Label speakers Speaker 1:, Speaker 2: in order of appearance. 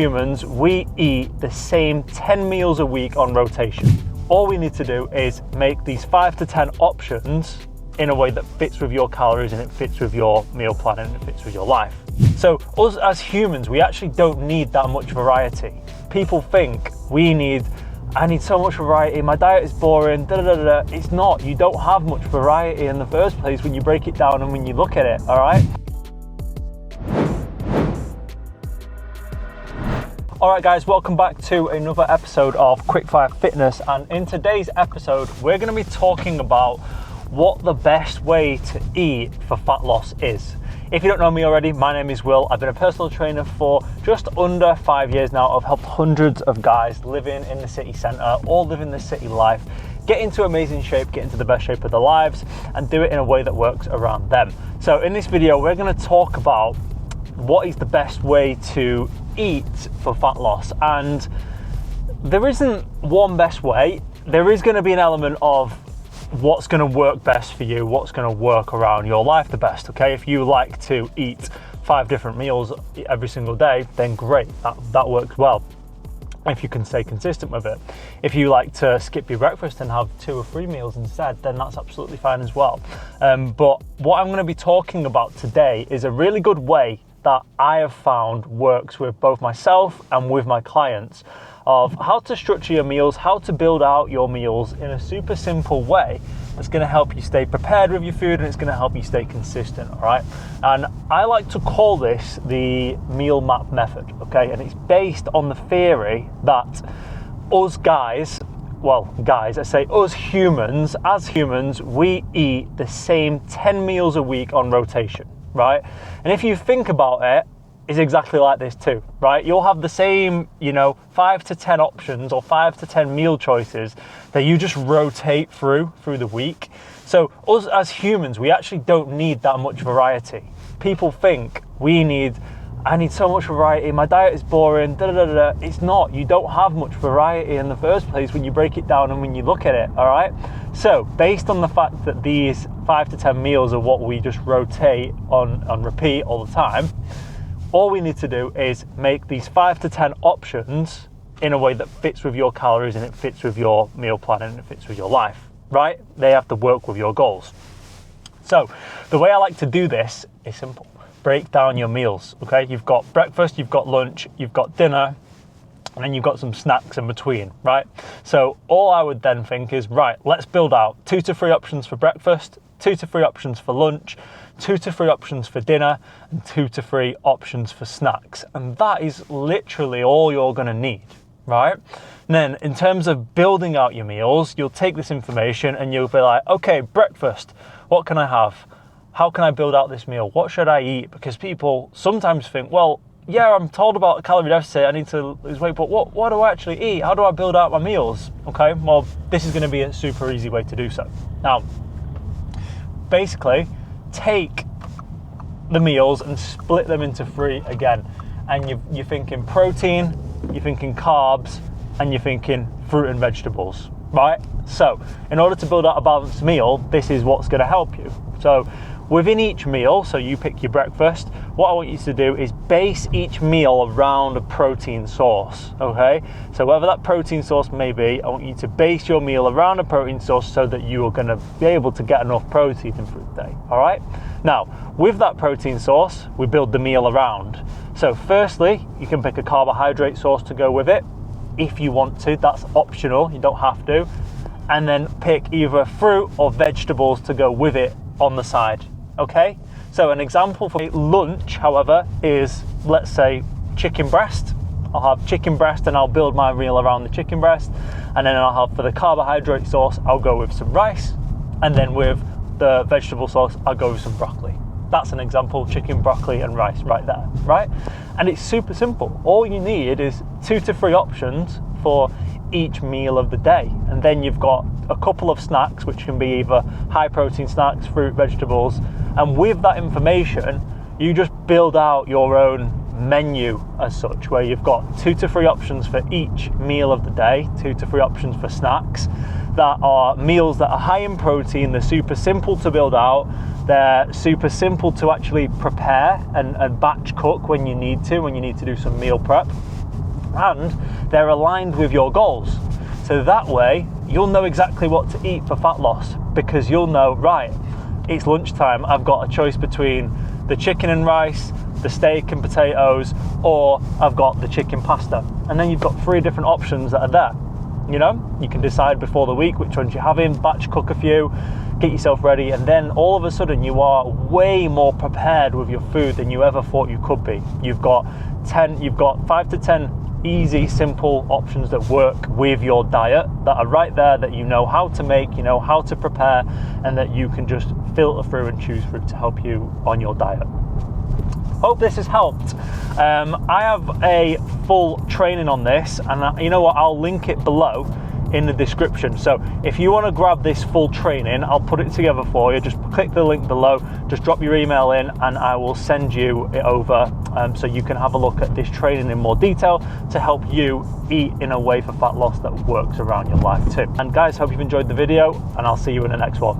Speaker 1: Humans, we eat the same 10 meals a week on rotation. All we need to do is make these 5 to 10 options in a way that fits with your calories and it fits with your meal plan and it fits with your life. So us as humans, we actually don't need that much variety. People think I need so much variety, my diet is boring, da da da da. It's not. You don't have much variety in the first place when you break it down and when you look at it, all right? Alright guys, welcome back to another episode of Quickfire Fitness, and in today's episode we're going to be talking about what the best way to eat for fat loss is. If you don't know me already, my name is Will. I've been a personal trainer for just under 5 years now. I've helped hundreds of guys living in the city centre, all living the city life, get into amazing shape, get into the best shape of their lives, and do it in a way that works around them. So in this video we're going to talk about what is the best way to eat for fat loss, and there isn't one best way. There is going to be an element of what's going to work best for you, what's going to work around your life the best. Okay, if you like to eat 5 different meals every single day, then great, that works well if you can stay consistent with it. If you like to skip your breakfast and have 2 or 3 meals instead, then that's absolutely fine as well. But what I'm going to be talking about today is a really good way that I have found works with both myself and with my clients, of how to structure your meals, how to build out your meals in a super simple way that's going to help you stay prepared with your food and it's going to help you stay consistent, all right? And I like to call this the meal map method, okay? And it's based on the theory that us guys, I say us humans, as humans, we eat the same 10 meals a week on rotation, right? And if you think about it, it's exactly like this too, right? You'll have the same, 5 to 10 options or 5 to 10 meal choices that you just rotate through the week. So us as humans, we actually don't need that much variety. People think I need so much variety, my diet is boring, da da da da. It's not. You don't have much variety in the first place when you break it down and when you look at it, all right? So based on the fact that these 5 to 10 meals are what we just rotate on repeat all the time, all we need to do is make these 5 to 10 options in a way that fits with your calories and it fits with your meal plan and it fits with your life, right? They have to work with your goals. So the way I like to do this is simple. Break down your meals, okay? You've got breakfast, you've got lunch, you've got dinner, and then you've got some snacks in between, right? So all I would then think is, right, let's build out 2 to 3 options for breakfast, 2 to 3 options for lunch, 2 to 3 options for dinner, and 2 to 3 options for snacks. And that is literally all you're gonna need, right? And then in terms of building out your meals, you'll take this information and you'll be like, okay, breakfast, what can I have? How can I build out this meal? What should I eat? Because people sometimes think, well, yeah, I'm told about a calorie deficit, I need to lose weight, but what do I actually eat? How do I build out my meals? Okay, well, this is gonna be a super easy way to do so. Now, basically, take the meals and split them into 3 again. And you're thinking protein, you're thinking carbs, and you're thinking fruit and vegetables, right? So in order to build out a balanced meal, this is what's gonna help you. So within each meal, so you pick your breakfast, what I want you to do is base each meal around a protein source, okay? So whatever that protein source may be, I want you to base your meal around a protein source so that you are gonna be able to get enough protein in through the day, all right? Now, with that protein source, we build the meal around. So firstly, you can pick a carbohydrate source to go with it. If you want to, that's optional, you don't have to. And then pick either fruit or vegetables to go with it on the side, okay? So an example for lunch, however, is, let's say, chicken breast. I'll have chicken breast and I'll build my meal around the chicken breast. And then I'll have, for the carbohydrate source, I'll go with some rice. And then with the vegetable sauce, I'll go with some broccoli. That's an example, chicken, broccoli, and rice right there, right? And it's super simple. All you need is 2 to 3 options for each meal of the day. And then you've got a couple of snacks, which can be either high protein snacks, fruit, vegetables. And with that information, you just build out your own menu as such, where you've got 2 to 3 options for each meal of the day, 2 to 3 options for snacks that are meals that are high in protein. They're super simple to build out. They're super simple to actually prepare and batch cook when you need to do some meal prep. and they're aligned with your goals. So that way you'll know exactly what to eat for fat loss, because you'll know, right, it's lunchtime, I've got a choice between the chicken and rice, the steak and potatoes, or I've got the chicken pasta. And then you've got 3 different options that are there. You know, you can decide before the week which ones you're having, batch cook a few, get yourself ready, and then all of a sudden you are way more prepared with your food than you ever thought you could be. You've got 5 to 10 easy, simple options that work with your diet, that are right there, that you know how to make, you know how to prepare, and that you can just filter through and choose through to help you on your diet. Hope this has helped. I have a full training on this, and you know what, I'll link it below in the description. So if you want to grab this full training, I'll put it together for you. Just click the link below, just drop your email in, and I will send you it over so you can have a look at this training in more detail to help you eat in a way for fat loss that works around your life too. And guys, hope you've enjoyed the video, and I'll see you in the next one.